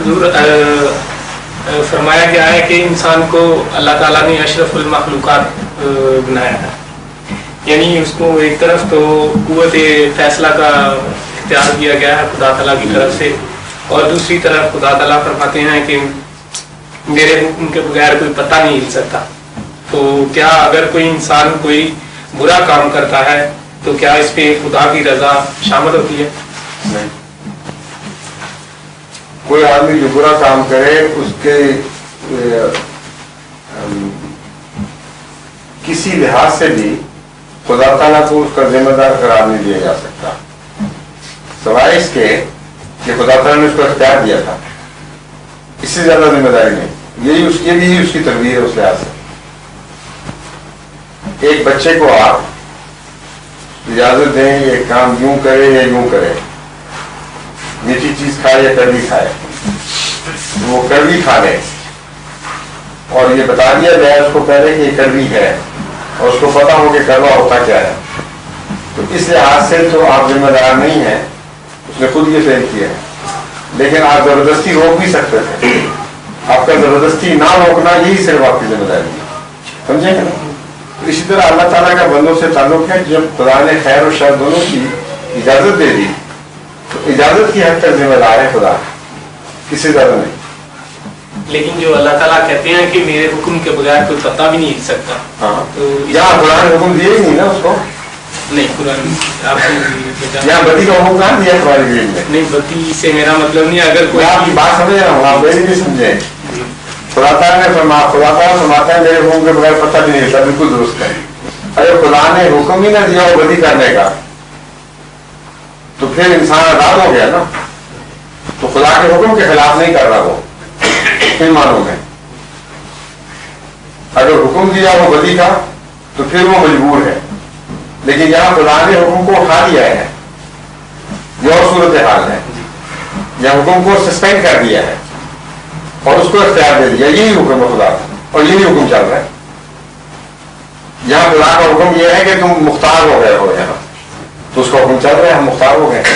حضور فرمایا گیا ہے کہ انسان کو اللہ تعالیٰ نے اشرف المخلوقات بنایا ہے، یعنی اس کو ایک طرف تو قوت فیصلہ کا اختیار دیا گیا ہے خدا تعالیٰ کی طرف سے، اور دوسری طرف خدا تعالیٰ فرماتے ہیں کہ میرے حکم کے بغیر کوئی پتہ نہیں ہل سکتا۔ تو کیا اگر کوئی انسان کوئی برا کام کرتا ہے تو کیا اس پہ خدا کی رضا شامل ہوتی ہے؟ نہیں، کوئی آدمی جو برا کام کرے اس کے کسی لحاظ سے بھی خدا تعالیٰ کو اس کا ذمہ دار قرار نہیں دیا جا سکتا، سوائے اس کے کہ خدا تعالیٰ نے اس کو اختیار دیا تھا، اس سے زیادہ ذمہ داری نہیں۔ یہی اس کے لیے اس کی تربیت ہے۔ اس لحاظ سے ایک بچے کو آپ اجازت دیں یہ کام یوں کرے یا یوں کرے، میٹھی چیز کھائے یا کڑوی کھائے، وہ کڑوی کھا لے اور یہ بتا دیا جائے اس کو پہلے کہ یہ کڑوی ہے اور اس کو پتا ہو کہ کڑوا ہوتا کیا ہے، تو اس لحاظ سے تو آپ ذمہ دار نہیں ہیں، اس نے خود یہ فیل کیا ہے۔ لیکن آپ زبردستی روک بھی سکتے تھے، آپ کا زبردستی نہ روکنا یہی صرف آپ کی ذمہ داری ہے، سمجھیں گے نا؟ اسی طرح اللہ تعالیٰ کا بندوں سے تعلق ہے، جب خدا نے خیر اور شر دونوں کی اجازت دے دی تو اجازت کی حد تک ذمہ دار ہے خدا، کسی سے زیادہ نہیں۔ لیکن جو اللہ تعالیٰ کہتے ہیں کہ میرے حکم کے بغیر کوئی پتہ بھی نہیں ہل سکتا، ہاں، تو یہاں خدا نے حکم دیا ہی نہیں نا اس کو، نہیں قرآن یہاں بدی کا حکم کہاں دیا تمہاری دین میں؟ نہیں، بدی سے میرا مطلب نہیں، اگر کوئی آپ کی بات سمجھ رہا ہوں، آپ میری بھی سمجھیں۔ خدا تعالیٰ نے خدا تعالیٰ فرماتا ہے میرے حکم کے بغیر پتہ بھی نہیں ہوتا، بالکل درست ہے۔ اگر خدا نے حکم ہی نہ دیا ہو بدی کرنے کا تو پھر انسان آزاد ہو گیا نا، تو خدا کے حکم کے خلاف نہیں کر رہا وہ کن معنوں میں۔ اگر حکم دیا ہو بدی کا تو پھر وہ مجبور ہے، لیکن یہاں خدا نے حکم کو اٹھا دیا ہے، یہ اور صورتحال ہے، یا حکم کو سسپینڈ کر دیا ہے اور اس کو اختیار دے دیا، یہی حکم ہے خدا کا، اور یہی حکم چل رہا ہے۔ یہاں خدا کا حکم یہ ہے کہ تم مختار ہو گئے ہو یہاں، تو اس کا حکم چل رہا ہے، ہم مختار ہو گئے ہیں۔